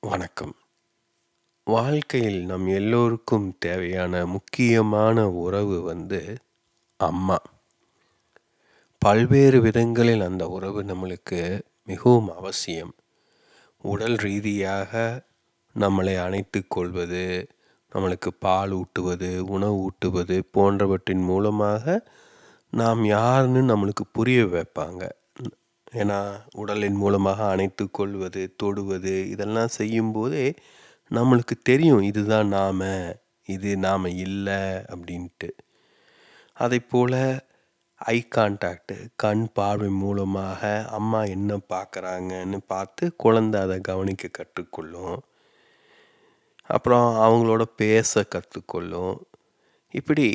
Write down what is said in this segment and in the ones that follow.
வணக்கம். வாழ்க்கையில் நம் எல்லோருக்கும் தேவையான முக்கியமான உறவு அம்மா. பல்வேறு விதங்களில் அந்த உறவு நம்மளுக்கு மிகவும் அவசியம். உடல் ரீதியாக நம்மளை அணைத்துக் கொள்வது, நம்மளுக்கு பால் ஊட்டுவது, உணவு ஊட்டுவது போன்றவற்றின் மூலமாக நாம் யாருன்னு நம்மளுக்கு புரிய வைப்பாங்க. ஏன்னா உடலின் மூலமாக அணைத்து கொள்வது, தொடுவது இதெல்லாம் செய்யும்போதே நம்மளுக்கு தெரியும் இதுதான் நாம், இது நாம் இல்லை அப்படின்ட்டு. அதைப்போல் ஐ கான்டாக்டு, கண் பார்வை மூலமாக அம்மா என்ன பார்க்குறாங்கன்னு பார்த்து குழந்தை அதை கவனிக்க கற்றுக்கொள்ளும். அப்புறம் அவங்களோட பேச கற்றுக்கொள்ளும். இப்படி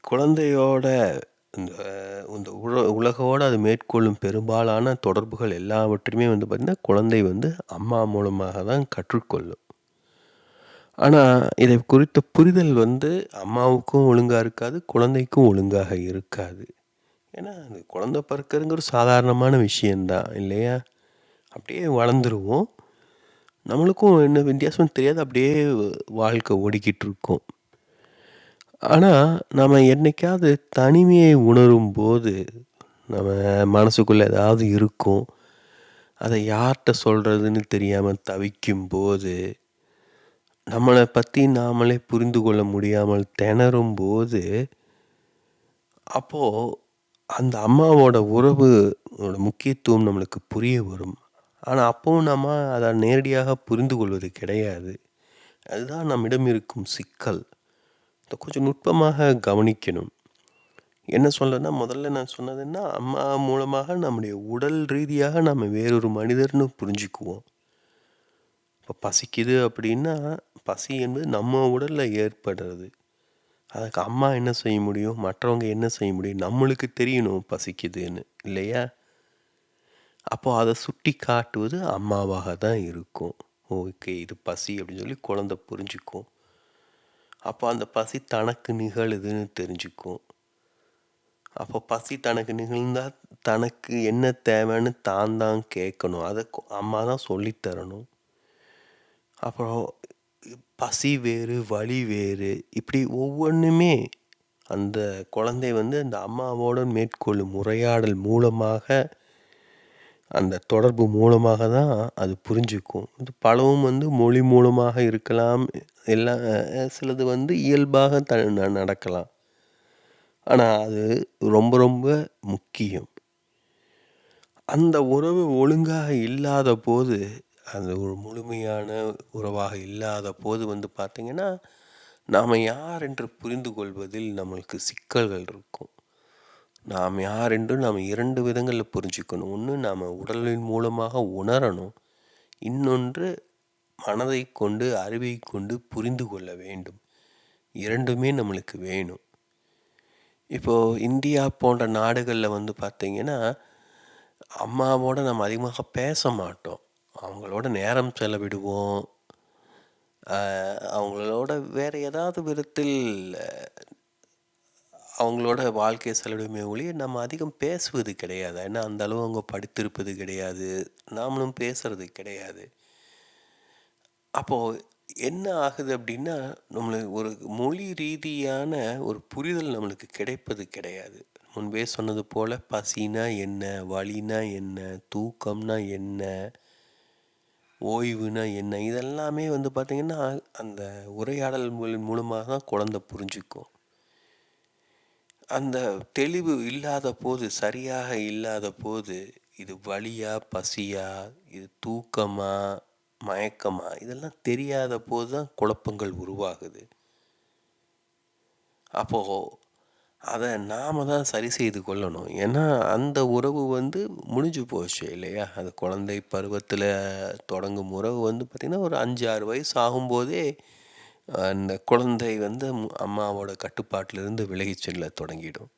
குழந்தையோட இந்த இந்த உலகோடு அது மேற்கொள்ளும் பெரும்பாலான தொடர்புகள் எல்லாவற்றையுமே பார்த்திங்கன்னா குழந்தை அம்மா மூலமாக தான் கற்றுக்கொள்ளும். ஆனால் இதை குறித்த புரிதல் அம்மாவுக்கும் ஒழுங்காக இருக்காது, குழந்தைக்கும் ஒழுங்காக இருக்காது. ஏன்னா அது குழந்தை பிறக்கிறதுங்கிற சாதாரணமான விஷயந்தான் இல்லையா? அப்படியே வளர்ந்துருவோம், நம்மளுக்கும் என்ன வித்தியாசம் தெரியாது, அப்படியே வாழ்க்கை ஓடிக்கிட்டு இருக்கோம். ஆனால் நம்ம என்னைக்காவது தனிமையை உணரும் போது நம்ம மனசுக்குள்ளே ஏதாவது இருக்கும், அதை யார்கிட்ட சொல்கிறதுன்னு தெரியாமல் தவிக்கும் போது, நம்மளை பற்றி நாமளே புரிந்து கொள்ள முடியாமல் திணறும் போது, அப்போது அந்த அம்மாவோட உறவு முக்கியத்துவம் நம்மளுக்கு புரிய வரும். ஆனால் அப்போவும் நம்ம அதை நேரடியாக புரிந்து கொள்வது கிடையாது. அதுதான் நம்மிடம் இருக்கும் சிக்கல். இதை கொஞ்சம் நுட்பமாக கவனிக்கணும். என்ன சொல்கிறேன்னா, முதல்ல நான் சொன்னதுன்னா அம்மா மூலமாக நம்முடைய உடல் ரீதியாக நம்ம வேறொரு மனிதர்னு புரிஞ்சுக்குவோம். இப்போ பசிக்குது அப்படின்னா பசி என்பது நம்ம உடலில் ஏற்படுறது. அதுக்கு அம்மா என்ன செய்ய முடியும், மற்றவங்க என்ன செய்ய முடியும், நம்மளுக்கு தெரியணும் பசிக்குதுன்னு இல்லையா? அப்போது அதை சுட்டி காட்டுவது அம்மாவாக தான் இருக்கும். ஓகே இது பசி அப்படின்னு சொல்லி குழந்தை புரிஞ்சுக்கும். அப்போ அந்த பசி தனக்கு நிகழுதுன்னு தெரிஞ்சுக்கும். அப்போ பசி தனக்கு நிகழ்ந்தால் தனக்கு என்ன தேவைன்னு தான் கேட்கணும். அதை அம்மா தான் சொல்லித்தரணும். அப்புறம் பசி வேறு, வலி வேறு, இப்படி ஒவ்வொன்றுமே அந்த குழந்தை அந்த அம்மாவோடு மேற்கொள்ளும் உரையாடல் மூலமாக, அந்த தொடர்பு மூலமாக தான் அது புரிஞ்சுக்கும். இது பலவும் மொழி மூலமாக இருக்கலாம், எல்லாம் சிலது இயல்பாக நடக்கலாம். ஆனால் அது ரொம்ப ரொம்ப முக்கியம். அந்த உறவு ஒழுங்காக இல்லாத போது, அந்த ஒரு முழுமையான உறவாக இல்லாத போது பார்த்திங்கன்னா, நாம் யார் என்று புரிந்து கொள்வதில் நம்மளுக்கு சிக்கல்கள் இருக்கும். நாம் யார் என்று நாம் 2 விதங்களில் புரிஞ்சுக்கணும். ஒன்று நாம் உடலின் மூலமாக உணரணும், இன்னொன்று மனதை கொண்டு அறிவை கொண்டு புரிந்து கொள்ள வேண்டும். 2மே நம்மளுக்கு வேணும். இப்போது இந்தியா போன்ற நாடுகளில் பார்த்திங்கன்னா, அம்மாவோடு நம்ம அதிகமாக பேச மாட்டோம். அவங்களோட நேரம் செலவிடுவோம். அவங்களோட வேறு ஏதாவது விதத்தில் அவங்களோட வாழ்க்கையை செலவிடுமே ஒழிய நம்ம அதிகம் பேசுவது கிடையாது. ஏன்னா அந்தளவு அவங்க படித்திருப்பது கிடையாது, நாமளும் பேசுகிறது கிடையாது. அப்போது என்ன ஆகுது அப்படின்னா, நம்மளுக்கு ஒரு மொழி ரீதியான ஒரு புரிதல் நம்மளுக்கு கிடைப்பது கிடையாது. முன்பே சொன்னது போல் பசினா என்ன, வலினா என்ன, தூக்கம்னா என்ன, ஓய்வுனா என்ன, இதெல்லாமே பார்த்திங்கன்னா அந்த உரையாடல்களின் மூலமாக தான் குழந்தை புரிஞ்சுக்கும். அந்த தெளிவு இல்லாத போது, சரியாக இல்லாத போது, இது வலியா பசியா, இது தூக்கமா மயக்கமா, இதெல்லாம் தெரியாத போது தான் குழப்பங்கள் உருவாகுது. அப்போது அதை நாம் தான் சரி செய்து கொள்ளணும். ஏன்னா அந்த உறவு முடிஞ்சு போச்சு இல்லையா? அது குழந்தை பருவத்தில் தொடங்கும் உறவு பார்த்திங்கன்னா ஒரு 5-6 வயசு ஆகும்போதே அந்த குழந்தை அம்மாவோட கட்டுப்பாட்டிலிருந்து விலகி செல்ல தொடங்கிடும்.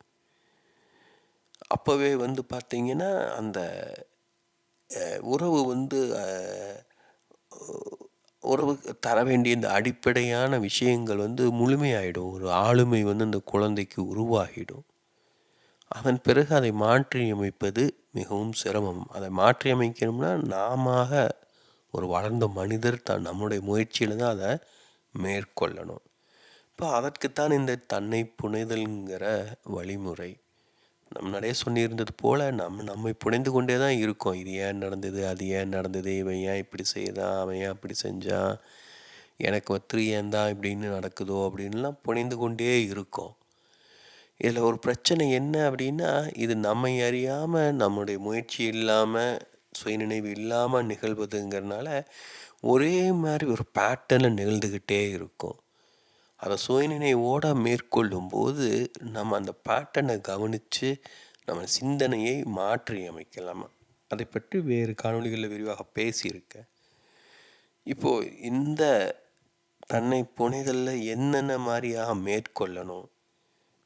அப்போவே பார்த்திங்கன்னா அந்த உறவு உறவு தர வேண்டிய இந்த அடிப்படையான விஷயங்கள் முழுமையாயிடும். ஒரு ஆளுமை அந்த குழந்தைக்கு உருவாகிடும். அதன் பிறகு அதை மாற்றி அமைப்பது மிகவும் சிரமம். அதை மாற்றி அமைக்கணும்னா நாம ஒரு வளர்ந்த மனிதர் நம்முடைய முயற்சியில் தான் அதை மேற்கொள்ளணும். இப்போ அதற்குத்தான் இந்த தன்னை புனைதல்ங்கிற வழிமுறை. முன்னாடியே சொல்லியிருந்தது போல் நம்மை புனைந்து கொண்டே தான் இருக்கோம். இது ஏன் நடந்தது, அது ஏன் நடந்தது, இவன் ஏன் இப்படி செய்தான், அவன் ஏன் அப்படி செஞ்சான், எனக்கு ஏன் தான் இப்படின்னு நடக்குதோ அப்படின்லாம் புனைந்து கொண்டே இருக்கோம். இதில் ஒரு பிரச்சனை என்ன அப்படின்னா, இது நம்மை அறியாமல் நம்முடைய முயற்சி இல்லாமல் சுயநினைவு இல்லாமல் நிகழ்வதுங்கிறனால ஒரே மாதிரி ஒரு பேட்டர்னில் நிகழ்ந்துக்கிட்டே இருக்கும். அதை சுயநினைவோடு மேற்கொள்ளும் போது நம்ம அந்த பேட்டர்னை கவனித்து நம்ம சிந்தனையை மாற்றி அமைக்கலாம். அதை பற்றி வேறு காணொளிகளில் விரிவாக பேசியிருக்கேன். இப்போது இந்த தன்னை புனைதலில் என்னென்ன மாதிரியாக மேற்கொள்ளணும்.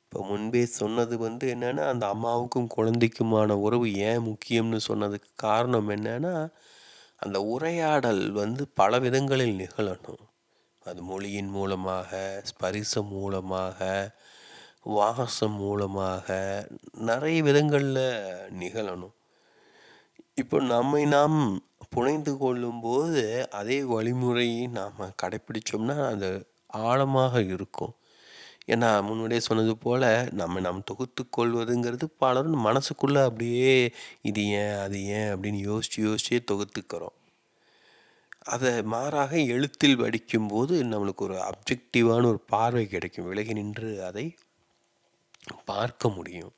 இப்போ முன்பே சொன்னது என்னென்னா, அந்த அம்மாவுக்கும் குழந்தைக்குமான உறவு ஏன் முக்கியம்னு சொன்னதுக்கு காரணம் என்னென்னா, அந்த உரையாடல் பல விதங்களில் நிகழணும். அது மொழியின் மூலமாக, ஸ்பரிசம் மூலமாக, வாசம் மூலமாக, நிறைய விதங்களில் நிகழணும். இப்போ நம்மை நாம் புனைந்து கொள்ளும்போது அதே வழிமுறையை நாம் கடைப்பிடிச்சோம்னா அது ஆழமாக இருக்கும். ஏன்னா முன்னாடியே சொன்னது போல் நாம் தொகுத்து கொள்வதுங்கிறது பலரும் மனசுக்குள்ளே அப்படியே இது ஏன் அது ஏன் அப்படின்னு யோசிச்சே தொகுத்துக்கிறோம். அதை மாறாக எழுத்தில் வடிக்கும்போது நம்மளுக்கு ஒரு அப்ஜெக்டிவான ஒரு பார்வை கிடைக்கும். விலகி நின்று அதை பார்க்க முடியும்.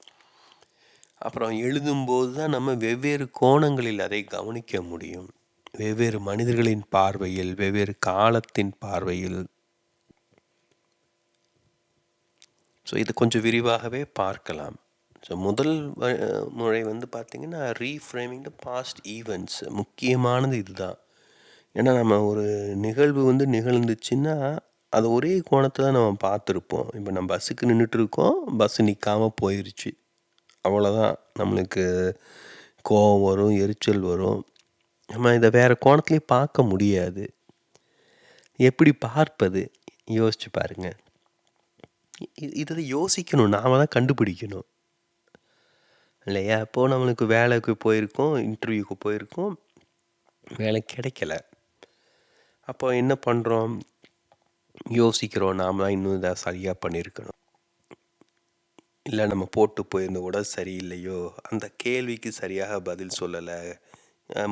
அப்புறம் எழுதும்போது தான் நம்ம வெவ்வேறு கோணங்களில் அதை கவனிக்க முடியும். வெவ்வேறு மனிதர்களின் பார்வையில், வெவ்வேறு காலத்தின் பார்வையில். ஸோ இது கொஞ்சம் விரிவாகவே பார்க்கலாம். ஸோ முதல் முறை பார்த்திங்கன்னா ரீஃப்ரேமிங் த பாஸ்ட் ஈவெண்ட்ஸ். முக்கியமானது இதுதான். ஏன்னா நம்ம ஒரு நிகழ்வு நிகழ்ந்துச்சுன்னா அது ஒரே கோணத்தில் நம்ம பார்த்துருப்போம். இப்போ நம்ம பஸ்ஸுக்கு நின்றுட்டுருக்கோம், பஸ்ஸு நிற்காமல் போயிடுச்சு, அவ்வளோதான். நம்மளுக்கு கோபம் வரும், எரிச்சல் வரும். நம்ம இதை வேறு கோணத்துலேயும் பார்க்க முடியாது. எப்படி பார்ப்பது? யோசிச்சு பாருங்கள். இதை யோசிக்கணும், நாம் தான் கண்டுபிடிக்கணும் இல்லையா? இப்போது நம்மளுக்கு வேலைக்கு போயிருக்கோம், இன்டர்வியூக்கு போயிருக்கோம், வேலை கிடைக்கல. அப்போ என்ன பண்ணுறோம்? யோசிக்கிறோம், நாம் தான் இன்னும் இதை சரியாக பண்ணியிருக்கணும், இல்லை நம்ம போட்டு போயிருந்த உடல் சரியில்லையோ, அந்த கேள்விக்கு சரியாக பதில் சொல்லலை,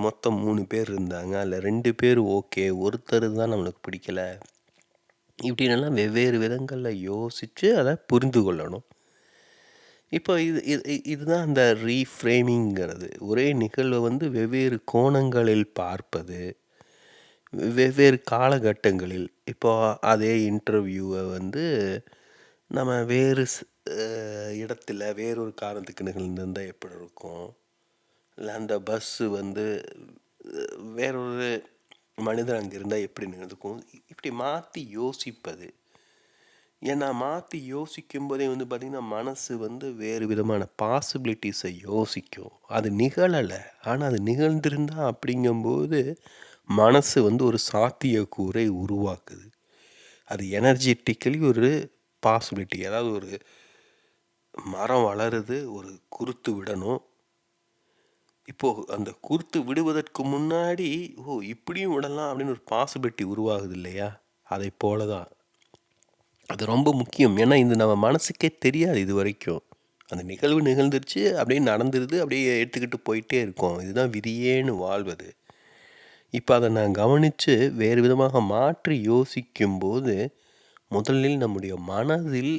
மொத்தம் 3 பேர் இருந்தாங்க, அதில் 2 பேர் ஓகே, ஒருத்தர் தான் நம்மளுக்கு பிடிக்கலை, இப்படின்னெல்லாம் வெவ்வேறு விதங்களில் யோசித்து அதை புரிந்து கொள்ளணும். இப்போ இதுதான் அந்த ரீஃப்ரேமிங்கிறது. ஒரே நிகழ்வை வெவ்வேறு கோணங்களில் பார்ப்பது, வெவ்வேறு காலகட்டங்களில். இப்போ அதே இன்டர்வியூவை நம்ம வேறு இடத்துல வேறொரு காரணத்துக்கு நிகழ்ந்திருந்தால் எப்படி இருக்கும், இல்லை அந்த பஸ்ஸு வேறொரு மனிதர் அங்கே இருந்தால் எப்படி நிகழ்ந்துக்கும், இப்படி மாற்றி யோசிப்பது. ஏன்னா மாற்றி யோசிக்கும் போதே பார்த்திங்கன்னா மனசு வேறு விதமான பாசிபிலிட்டிஸை யோசிக்கும். அது நிகழலை, ஆனால் அது நிகழ்ந்திருந்தா அப்படிங்கும்போது மனசு ஒரு சாத்தியக்கூறை உருவாக்குது. அது எனர்ஜெட்டிக்கலி ஒரு பாசிபிலிட்டி. அதாவது ஒரு மரம் வளருது, ஒரு குருத்து விடணும். இப்போது அந்த குருத்து விடுவதற்கு முன்னாடி இப்படியும் விடலாம் அப்படின்னு ஒரு பாசிபிலிட்டி உருவாகுது இல்லையா? அதை போல தான் அது ரொம்ப முக்கியம். ஏன்னா இந்த நம்ம மனசுக்கே தெரியாது இது வரைக்கும். அந்த நிகழ்வு நிகழ்ந்துருச்சு, அப்படியே நடந்துருது, அப்படியே எடுத்துக்கிட்டு போயிட்டே இருக்கோம். இதுதான் விதியேன்னு வாழ்வது. இப்போ அதை நான் கவனித்து வேறு விதமாக மாற்றி யோசிக்கும்போது முதலில் நம்முடைய மனதில்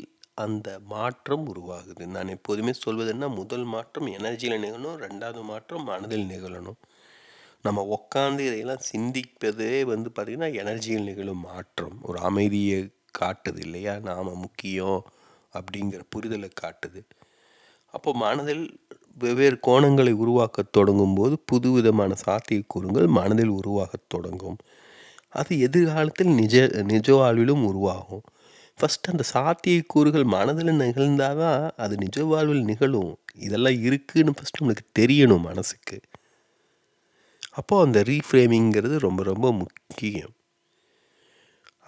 அந்த மாற்றம் உருவாகுது. நான் எப்போதுமே சொல்வது என்ன, முதல் மாற்றம் எனர்ஜியில் நிகழணும், 2வது மாற்றம் மனதில் நிகழணும். நம்ம உட்காந்து இதையெல்லாம் சிந்திப்பதே பார்த்திங்கன்னா எனர்ஜியில் நிகழும் மாற்றம். ஒரு அமைதியை காட்டுது இல்லையா? நாம் முக்கியம் அப்படிங்கிற புரிதலை காட்டுது. அப்போ மனதில் வெவ்வேறு கோணங்களை உருவாக்க தொடங்கும் போது புதுவிதமான சாத்தியக்கூறுகள் மனதில் உருவாகத் தொடங்கும். அது எதிர்காலத்தில் நிஜ வாழ்விலும் உருவாகும். ஃபஸ்ட் அந்த சாத்தியக்கூறுகள் மனதில் நிகழ்ந்தால் தான் அது நிஜ வாழ்வில் நிகழும். இதெல்லாம் இருக்குதுன்னு ஃபஸ்ட் நம்மளுக்கு தெரியணும் மனசுக்கு. அப்போது அந்த ரீஃப்ரேமிங்கிறது ரொம்ப ரொம்ப முக்கியம்.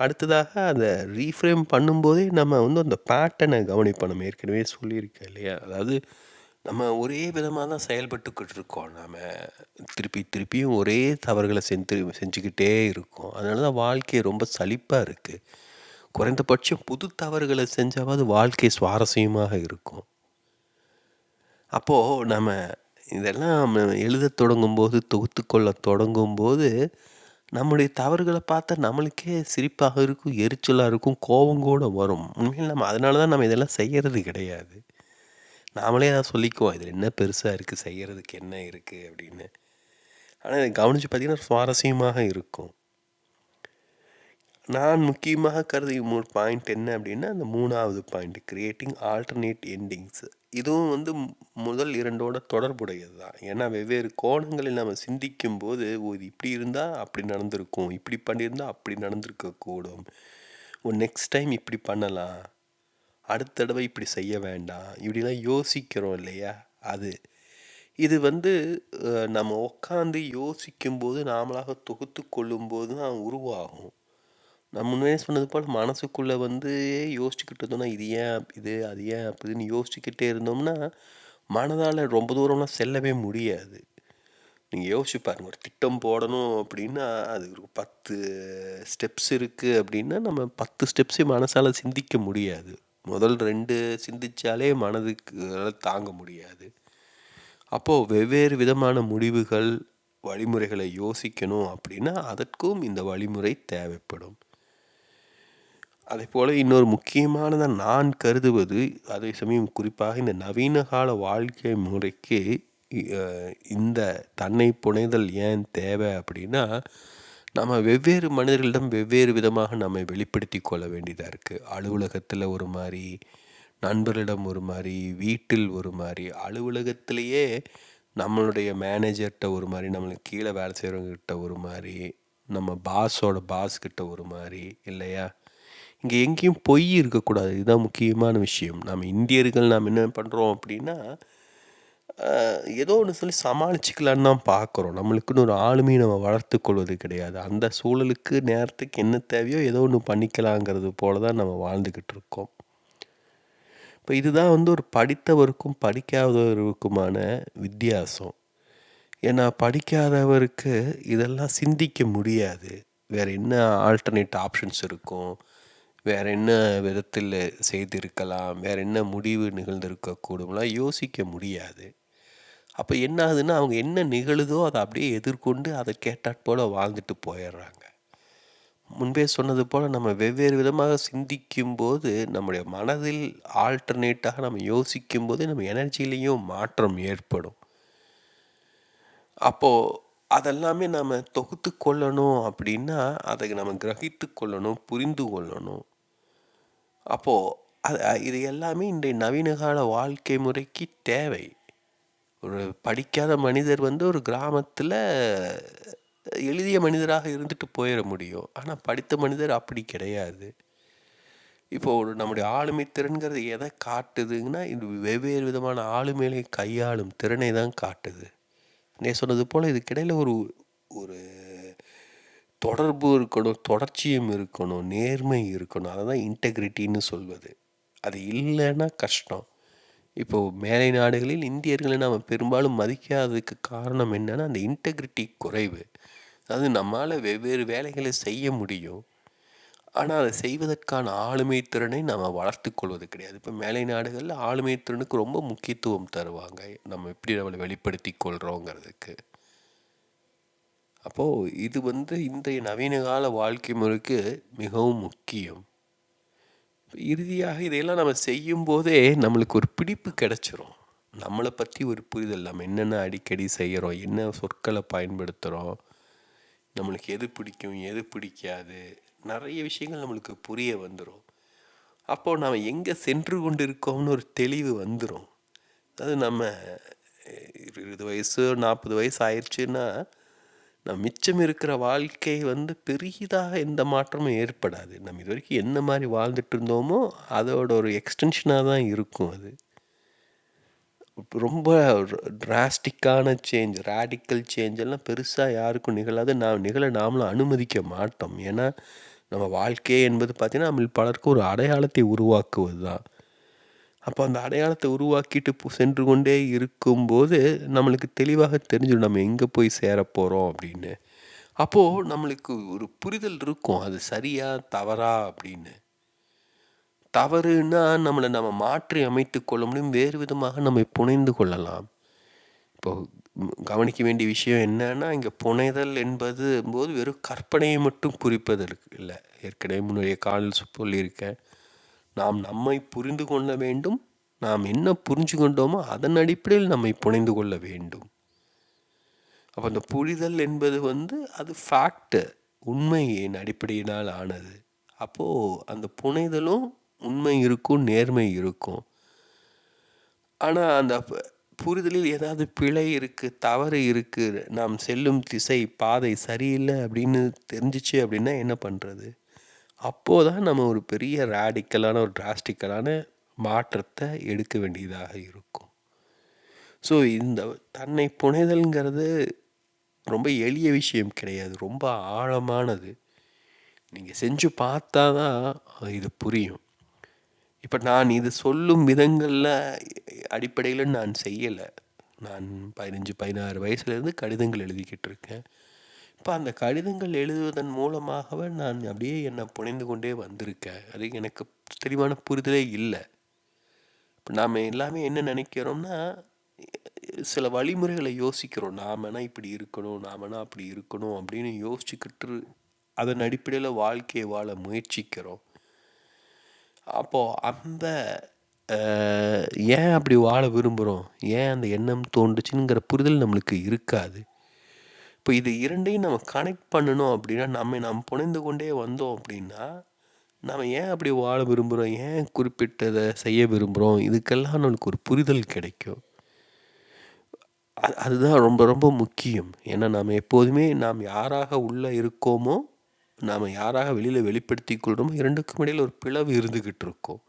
அடுத்ததாக அந்த ரீஃப்ரேம் பண்ணும்போதே நம்ம அந்த பேட்டர்னை கவனிப்போம். நம்ம ஏற்கனவே சொல்லியிருக்கேன் இல்லையா? அதாவது நம்ம ஒரே விதமாக தான் செயல்பட்டுக்கிட்டு இருக்கோம். நாம் திருப்பி திருப்பியும் ஒரே தவறுகளை செஞ்சுக்கிட்டே இருக்கோம். அதனால தான் வாழ்க்கை ரொம்ப சலிப்பாக இருக்குது. குறைந்தபட்சம் புது தவறுகளை செஞ்சாவது வாழ்க்கை சுவாரஸ்யமாக இருக்கும். அப்போது நம்ம இதெல்லாம் எழுத தொடங்கும்போது, தொகுத்து கொள்ள தொடங்கும்போது, நம்முடைய தவறுகளை பார்த்தா நம்மளுக்கே சிரிப்பாக இருக்கும், எரிச்சலாக இருக்கும், கோபம் கூட வரும். உண்மையில் நம்ம அதனால தான் நம்ம இதெல்லாம் செய்கிறது கிடையாது. நாமளே தான் சொல்லிக்குவோம், இதில் என்ன பெருசாக இருக்குது, செய்கிறதுக்கு என்ன இருக்குது அப்படின்னு. ஆனால் இதை கவனித்து பார்த்தீங்கன்னா சுவாரஸ்யமாக இருக்கும். நான் முக்கியமாக கருதிய பாயிண்ட் என்ன அப்படின்னா, அந்த 3வது பாயிண்ட், கிரியேட்டிங் ஆல்டர்னேட் எண்டிங்ஸ். இதுவும் முதல் 2ஓட தொடர்புடையது தான். ஏன்னா வெவ்வேறு கோணங்களில் நம்ம சிந்திக்கும்போது, இது இப்படி இருந்தால் அப்படி நடந்திருக்கும், இப்படி பண்ணியிருந்தால் அப்படி நடந்திருக்கக்கூடும், நெக்ஸ்ட் டைம் இப்படி பண்ணலாம், அடுத்த தடவை இப்படி செய்ய வேண்டாம், இப்படிலாம் யோசிக்கிறோம் இல்லையா? இது நம்ம உட்காந்து யோசிக்கும்போது, நாமளாக தொகுத்து கொள்ளும்போது தான் உருவாகும். நான் முன்னாடியே சொன்னது போல் மனசுக்குள்ளே யோசிச்சுக்கிட்டு இருந்தோம்னா, இது ஏன் இது, அது ஏன் அப்படின்னு யோசிச்சுக்கிட்டே இருந்தோம்னா, மனதால் ரொம்ப தூரம்லாம் செல்லவே முடியாது. நீங்கள் யோசிச்சு பாருங்கள், ஒரு திட்டம் போடணும் அப்படின்னா அது ஒரு 10 ஸ்டெப்ஸ் இருக்குது அப்படின்னா, நம்ம 10 ஸ்டெப்ஸையும் மனசால் சிந்திக்க முடியாது. முதல் 2 சிந்தித்தாலே மனதுக்கு தாங்க முடியாது. அப்போது வெவ்வேறு விதமான முடிவுகள், வழிமுறைகளை யோசிக்கணும் அப்படின்னா, அதற்கும் இந்த வழிமுறை தேவைப்படும். அதேபோல் இன்னொரு முக்கியமானதாக நான் கருதுவது, அதே சமயம் குறிப்பாக இந்த நவீன கால வாழ்க்கை முறைக்கு இந்த தன்னை புனைதல் ஏன் தேவை அப்படின்னா, நம்ம வெவ்வேறு மனிதர்களிடம் வெவ்வேறு விதமாக நம்மை வெளிப்படுத்தி கொள்ள வேண்டியதாக இருக்குது. அலுவலகத்தில் ஒரு மாதிரி, நண்பர்களிடம் ஒரு மாதிரி, வீட்டில் ஒரு மாதிரி. அலுவலகத்திலேயே நம்மளுடைய மேனேஜர்கிட்ட ஒரு மாதிரி, நம்மளுக்கு கீழே வேலை செய்கிறவங்ககிட்ட ஒரு மாதிரி, நம்ம பாஸ்கிட்ட ஒரு மாதிரி, இல்லையா? இங்கே எங்கேயும் பொய் இருக்கக்கூடாது. இதுதான் முக்கியமான விஷயம். நம்ம இந்தியர்கள் நாம் என்ன பண்ணுறோம் அப்படின்னா, ஏதோ ஒன்று சொல்லி சமாளிச்சுக்கலான்னு தான் பார்க்குறோம். நம்மளுக்குன்னு ஒரு ஆளுமையை நம்ம வளர்த்து கொள்வது கிடையாது. அந்த சூழலுக்கு நேரத்துக்கு என்ன தேவையோ ஏதோ ஒன்று பண்ணிக்கலாங்கிறது போல தான் நம்ம வாழ்ந்துக்கிட்டு இருக்கோம். இப்போ இதுதான் ஒரு படித்தவருக்கும் படிக்காதவருக்குமான வித்தியாசம். ஏன்னா படிக்காதவருக்கு இதெல்லாம் சிந்திக்க முடியாது. வேறு என்ன ஆல்டர்னேட் ஆப்ஷன்ஸ் இருக்கும், வேறு என்ன விதத்தில் செய்திருக்கலாம், வேறு என்ன முடிவு நிகழ்ந்திருக்கக்கூடும்லாம் யோசிக்க முடியாது. அப்போ என்ன ஆகுதுன்னா, அவங்க என்ன நிகழுதோ அதை அப்படியே எதிர்கொண்டு அதை கேட்டாற்போல் வாழ்ந்துட்டு போயிடுறாங்க. முன்பே சொன்னது போல் நம்ம வெவ்வேறு விதமாக சிந்திக்கும்போது, நம்முடைய மனதில் ஆல்டர்னேட்டாக நம்ம யோசிக்கும்போது நம்ம எனர்ஜிலேயும் மாற்றம் ஏற்படும். அப்போது அதெல்லாமே நம்ம தொகுத்து கொள்ளணும் அப்படின்னா, அதை நம்ம கிரகித்து கொள்ளணும், புரிந்து கொள்ளணும். அப்போது இது எல்லாமே இன்றைய நவீன கால வாழ்க்கை முறைக்கு தேவை. ஒரு படிக்காத மனிதர் ஒரு கிராமத்தில் எளிய மனிதராக இருந்துட்டு போயிட முடியும். ஆனால் படித்த மனிதர் அப்படி கிடையாது. இப்போது நம்முடைய ஆளுமை திறன்கிறது எதை காட்டுதுங்கன்னா, இது வெவ்வேறு விதமான ஆளுமைகளை கையாளும் திறனை தான் காட்டுது. சொன்னது போல் இதுக்கிடையில் ஒரு ஒரு தொடர்பு இருக்கணும், தொடர்ச்சியும் இருக்கணும், நேர்மை இருக்கணும். அதை தான் இன்டெகிரிட்டின்னு சொல்வது. அது இல்லைன்னா கஷ்டம். இப்போது மேலை நாடுகளில் இந்தியர்களை நாம் பெரும்பாலும் மதிக்காததுக்கு காரணம் என்னென்னா, அந்த இன்டெகிரிட்டி குறைவு. அதாவது நம்மால் வெவ்வேறு வேலைகளை செய்ய முடியும், ஆனால் அதை செய்வதற்கான ஆளுமை திறனை நம்ம வளர்த்து கொள்வது கிடையாது. இப்போ மேலை நாடுகளில் ஆளுமை திறனுக்கு ரொம்ப முக்கியத்துவம் தருவாங்க, நம்ம எப்படி நம்மளை வெளிப்படுத்தி கொள்கிறோங்கிறதுக்கு. அப்போது இது இன்றைய நவீன கால வாழ்க்கை முறைக்கு மிகவும் முக்கியம். இறுதியாக இதையெல்லாம் நம்ம செய்யும்போதே நம்மளுக்கு ஒரு பிடிப்பு கிடச்சிரும். நம்மளை பற்றி ஒரு புரிதல், நம்ம என்னென்ன அடிக்கடி செய்கிறோம், என்ன சொற்களை பயன்படுத்துகிறோம், நம்மளுக்கு எது பிடிக்கும் எது பிடிக்காது, நிறைய விஷயங்கள் நம்மளுக்கு புரிய வந்துடும். அப்போது நம்ம எங்கே சென்று கொண்டு இருக்கோம்னு ஒரு தெளிவு வந்துடும். அதாவது நம்ம 20 வயசு 40 வயசு ஆயிடுச்சுன்னா, நம்ம மிச்சம் இருக்கிற வாழ்க்கை பெரிதாக எந்த மாற்றமும் ஏற்படாது. நம்ம இது வரைக்கும் என்ன மாதிரி வாழ்ந்துட்டு இருந்தோமோ அதோட ஒரு எக்ஸ்டென்ஷனாக தான் இருக்கும். அது ரொம்ப டிராஸ்டிக்கான சேஞ்ச், ரேடிக்கல் சேஞ்ச் எல்லாம் பெருசாக யாருக்கும் நிகழாது. நாமளும் அனுமதிக்க மாட்டோம். ஏன்னா நம்ம வாழ்க்கையே என்பது பார்த்திங்கன்னா, நம்ம பலருக்கு ஒரு அடையாளத்தை உருவாக்குவது தான். அப்போ அந்த அடையாளத்த உருவாக்கிட்டு சென்று கொண்டே இருக்கும்போது, நம்மளுக்கு தெளிவாக தெரிஞ்சிடும் நம்ம எங்க போய் சேரப்போறோம் அப்படின்னு. அப்போ நம்மளுக்கு ஒரு புரிதல் இருக்கும். அது சரியா? தவறா? அப்படின்னு. தவறுன்னா நம்ம மாற்றி அமைத்துக் கொள்ள முடியும். வேறு விதமாக நம்மை புனைந்து கொள்ளலாம். இப்போ கவனிக்க வேண்டிய விஷயம் என்னன்னா, இங்க புனைதல் என்பது வெறும் கற்பனையை மட்டும் குறிப்பதற்கு இல்ல. ஏற்கனவே முன்னுடைய காலில் சொல்லியிருக்கேன். நாம் நம்மை புரிந்து கொள்ள வேண்டும். நாம் என்ன புரிஞ்சு கொண்டோமோ அதன் அடிப்படையில் நம்மை புனைந்து கொள்ள வேண்டும். அப்போ அந்த புரிதல் என்பது அது ஃபேக்ட், உண்மையின் அடிப்படையினால் ஆனது. அப்போ அந்த புனைதலும் உண்மை இருக்கும், நேர்மை இருக்கும். ஆனா அந்த புரிதலில் ஏதாவது பிழை இருக்கு, தவறு இருக்கு, நாம் செல்லும் திசை, பாதை சரியில்லை அப்படின்னு தெரிஞ்சிச்சு அப்படின்னா என்ன பண்றது? அப்போதான் நம்ம ஒரு பெரிய ரேடிக்கலான, ஒரு டிராஸ்டிக்கலான மாற்றத்தை எடுக்க வேண்டியதாக இருக்கும். ஸோ இந்த தன்னை புனைதல்ங்கிறது ரொம்ப எளிய விஷயம் கிடையாது. ரொம்ப ஆழமானது. நீங்கள் செஞ்சு பார்த்தா தான் இது புரியும். இப்போ நான் இது சொல்லும் விதங்களில் அடிப்படையில் நான் செய்யலை. நான் 15, 16 வயசுலேருந்து கடிதங்கள் எழுதிக்கிட்டு இருக்கேன். இப்போ அந்த கடிதங்கள் எழுதுவதன் மூலமாகவே நான் அப்படியே என்னை புனைந்து கொண்டே வந்திருக்கேன். அது எனக்கு தெளிவான புரிதலே இல்லை. இப்போ நாம் எல்லாமே என்ன நினைக்கிறோம்னா, சில வழிமுறைகளை யோசிக்கிறோம். நாமனா இப்படி இருக்கணும், நாமனா அப்படி இருக்கணும் அப்படின்னு யோசிச்சுக்கிட்டு அதன் அடிப்படையில் வாழ்க்கையை வாழ முயற்சிக்கிறோம். அப்போது அந்த ஏன் அப்படி வாழ விரும்புகிறோம், ஏன் அந்த எண்ணம் தோன்றுச்சுங்கிற புரிதல் நம்மளுக்கு இருக்காது. இப்போ இது இரண்டையும் நம்ம கனெக்ட் பண்ணணும் அப்படின்னா, நாம் புனைந்து கொண்டே வந்தோம் அப்படின்னா, நாம் ஏன் அப்படி வாழ விரும்புகிறோம், ஏன் குறிப்பிட்டதை செய்ய விரும்புகிறோம், இதுக்கெல்லாம் நம்மளுக்கு ஒரு புரிதல் கிடைக்கும். அதுதான் ரொம்ப ரொம்ப முக்கியம். ஏன்னா நாம் எப்போதுமே நாம் யாராக உள்ளே இருக்கோமோ, நாம் யாராக வெளியில் வெளிப்படுத்தி கொள்கிறோமோ, இரண்டுக்கும் இடையில் ஒரு பிளவு இருந்துக்கிட்டு இருக்கோம்.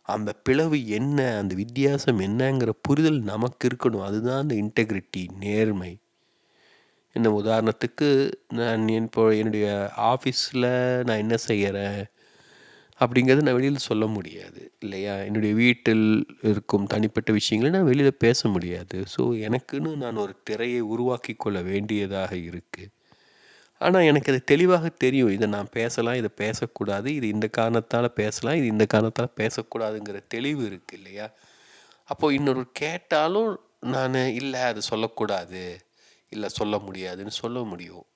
அந்த பிளவு என்ன, அந்த வித்தியாசம் என்னங்கிற புரிதல் நமக்கு இருக்கணும். அதுதான் அந்த இன்டெகிரிட்டி, நேர்மை. என்ன உதாரணத்துக்கு, நான் இப்போ என்னுடைய ஆஃபீஸில் நான் என்ன செய்கிறேன் அப்படிங்கிறத நான் வெளியில் சொல்ல முடியாது இல்லையா? என்னுடைய வீட்டில் இருக்கும் தனிப்பட்ட விஷயங்களை நான் வெளியில் பேச முடியாது. ஸோ எனக்குன்னு நான் ஒரு திரையை உருவாக்கி கொள்ள வேண்டியதாக இருக்குது. ஆனால் எனக்கு அது தெளிவாக தெரியும். இதை நான் பேசலாம், இதை பேசக்கூடாது, இது இந்த காரணத்தால் பேசலாம், இது இந்த காரணத்தால் பேசக்கூடாதுங்கிற தெளிவு இருக்குது இல்லையா? அப்போது இன்னொரு கேட்டாலும் நான் இல்லை அது சொல்லக்கூடாது, இல்லை சொல்ல முடியாதுன்னு சொல்ல முடியும்.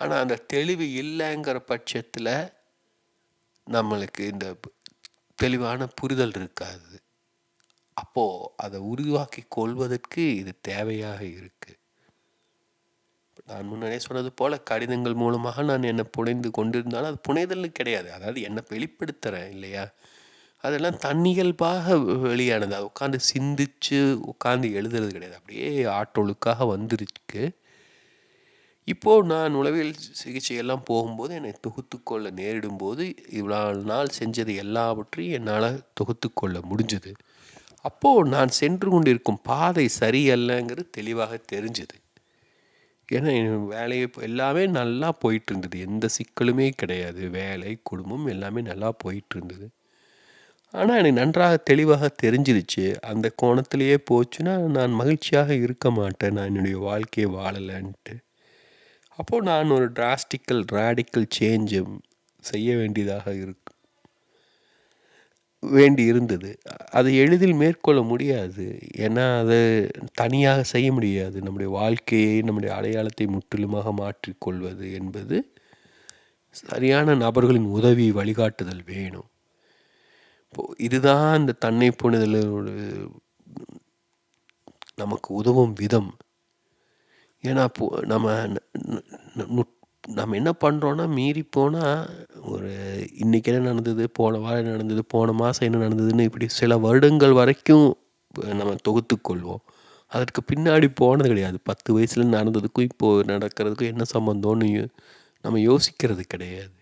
ஆனால் அந்த தெளிவு இல்லைங்கிற பட்சத்தில் நம்மளுக்கு இந்த தெளிவான புரிதல் இருக்காது. அப்போது அதை உருவாக்கி கொள்வதற்கு இது தேவையாக இருக்குது. நான் முன்னாடியே சொன்னது போல் கடிதங்கள் மூலமாக நான் என்னை புனைந்து கொண்டிருந்தாலும் அது புனைதல் கிடையாது. அதாவது என்னை வெளிப்படுத்துகிறேன் இல்லையா? அதெல்லாம் தன்னியல்பாக வெளியானது. அது உட்காந்து சிந்திச்சு உட்காந்து எழுதுறது கிடையாது. அப்படியே ஆற்றொழுக்காக வந்துருக்கு. இப்போது நான் உளவியல் சிகிச்சையெல்லாம் போகும்போது என்னை தொகுத்துக்கொள்ள நேரிடும்போது இவ்வளோ நாள் செஞ்சது எல்லாவற்றையும் என்னால் தொகுத்துக்கொள்ள முடிஞ்சுது. அப்போது நான் சென்று கொண்டிருக்கும் பாதை சரியல்லங்கிறது தெளிவாக தெரிஞ்சுது. ஏன்னா என் வேலையை எல்லாமே நல்லா போயிட்டு இருந்தது. எந்த சிக்கலுமே கிடையாது. வேலை, குடும்பம் எல்லாமே நல்லா போயிட்டு இருந்தது. ஆனால் எனக்கு நன்றாக தெளிவாக தெரிஞ்சிருச்சு, அந்த கோணத்திலேயே போச்சுன்னா நான் மகிழ்ச்சியாக இருக்க மாட்டேன், நான் என்னுடைய வாழ்க்கையை வாழலைன்ட்டு. அப்போது நான் ஒரு ரேடிக்கல் சேஞ்சு செய்ய வேண்டியதாக வேண்டி இருந்தது. அதை எளிதில் மேற்கொள்ள முடியாது. ஏன்னா அதை தனியாக செய்ய முடியாது. நம்முடைய வாழ்க்கையை, நம்முடைய அடையாளத்தை முற்றிலுமாக மாற்றிக்கொள்வது என்பது சரியான நபர்களின் உதவி, வழிகாட்டுதல் வேணும். இப்போது இதுதான் இந்த தன்னை புரிதலோட நமக்கு உதவும் விதம். ஏன்னா நம்ம என்ன பண்ணுறோன்னா, மீறி போனால் ஒரு இன்றைக்கி என்ன நடந்தது, போன வாரம் என்ன நடந்தது, போன மாதம் என்ன நடந்ததுன்னு இப்படி சில வருடங்கள் வரைக்கும் நம்ம தொகுத்துக்கொள்வோம். அதற்கு பின்னாடி போனது கிடையாது. 10 வயசில் நடந்ததுக்கும் இப்போது நடக்கிறதுக்கும் என்ன சம்மந்தம்னு நம்ம யோசிக்கிறது கிடையாது.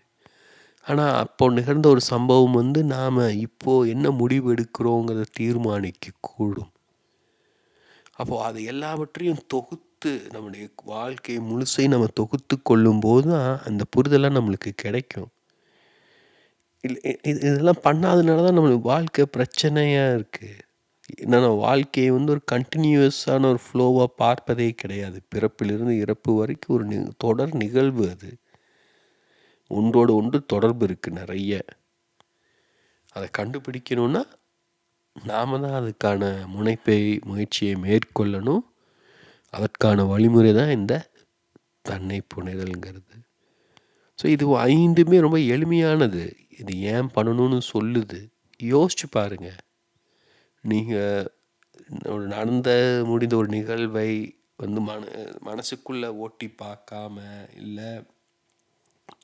ஆனால் அப்போ நிகழ்ந்த ஒரு சம்பவம் நாம் இப்போது என்ன முடிவு எடுக்கிறோங்கிறத தீர்மானிக்கக்கூடும். அப்போது அது எல்லாவற்றையும் தொகுத்து நம்முடைய வாழ்க்கையை முழுசையும் நம்ம தொகுத்து கொள்ளும்போது தான் அந்த புரிதலாம் நம்மளுக்கு கிடைக்கும். இதெல்லாம் பண்ணாதனால தான் நம்மளுக்கு வாழ்க்கை பிரச்சனையா இருக்கு. என்னன்னா வாழ்க்கையை வந்து ஒரு கன்டினியூவஸான ஒரு ஃப்ளோவா பார்ப்பதே கிடையாது. பிறப்பிலிருந்து இறப்பு வரைக்கும் ஒரு தொடர் நிகழ்வு அது. ஒன்றோடு ஒன்று தொடர்பு இருக்கு நெறைய. அத கண்டுபிடிக்கணும்னா, நாம தான் அதுக்கான முயற்சியை மேற்கொள்ளணும். அதற்கான வழிமுறை தான் இந்த தன்னை புனைதல்ங்கிறது. ஸோ இது 5மே ரொம்ப எளிமையானது. இது ஏன் பண்ணணும்னு சொல்லுது. யோசிச்சு பாருங்க. நீங்க முடிந்த ஒரு நிகழ்வை வந்து மனசுக்குள்ள ஓட்டி பார்க்காம, இல்ல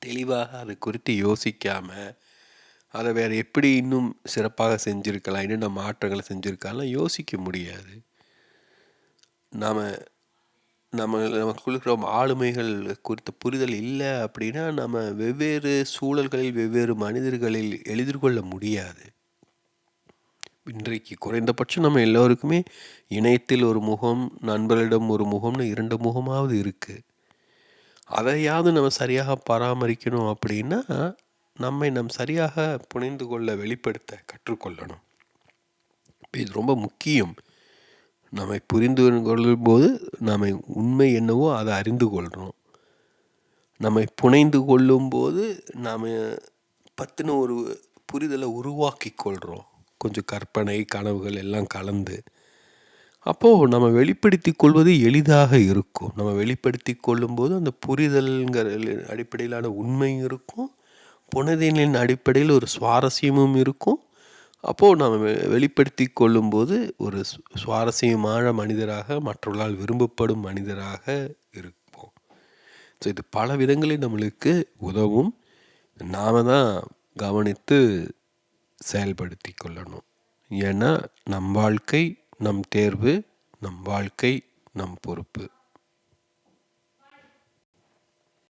தெளிவாக அது குறித்து யோசிக்காம, அதை வேற எப்படி இன்னும் சிறப்பாக செஞ்சிருக்கலாம், என்னென்ன மாற்றங்களை செஞ்சிருக்கலாம் யோசிக்க முடியாது. நாம நமக்குள்ள இருக்கிற ஆளுமைகள் குறித்த புரிதல் இல்லை அப்படின்னா, நம்ம வெவ்வேறு சூழல்களில் வெவ்வேறு மனிதர்களில் எதிர்கொள்ள முடியாது. இன்றைக்கு குறைந்தபட்சம் நம்ம எல்லோருக்குமே இணையத்தில் ஒரு முகம், நண்பர்களிடம் ஒரு முகம்னு 2 முகமாவது இருக்கு. அதையாவது நம்ம சரியாக பராமரிக்கணும் அப்படின்னா, நம்மை சரியாக புரிந்து கொள்ள, வெளிப்படுத்த கற்றுக்கொள்ளணும். இது ரொம்ப முக்கியம். நம்மை புரிந்து கொள்ளும்போது நம்மை உண்மை என்னவோ அதை அறிந்து கொள்கிறோம். நம்மை புனைந்து கொள்ளும்போது நாம் பற்றின ஒரு புரிதலை உருவாக்கி கொள்கிறோம். கொஞ்சம் கற்பனை, கனவுகள் எல்லாம் கலந்து. அப்போது நம்ம வெளிப்படுத்தி கொள்வது எளிதாக இருக்கும். நம்ம வெளிப்படுத்தி கொள்ளும்போது அந்த புரிதல்ங்கிற அடிப்படையிலான உண்மையும் இருக்கும், புனைதலின் அடிப்படையில் ஒரு சுவாரஸ்யமும் இருக்கும். அப்போது நாம் வெளிப்படுத்தி கொள்ளும்போது ஒரு சுவாரஸ்யமான மனிதராக, மற்றவர்களால் விரும்பப்படும் மனிதராக இருப்போம். ஸோ இது பல விதங்களில் நம்மளுக்கு உதவும். நாம் தான் கவனித்து செயல்படுத்தி கொள்ளணும். ஏன்னா நம் வாழ்க்கை நம் தேர்வு, நம் வாழ்க்கை நம் பொறுப்பு.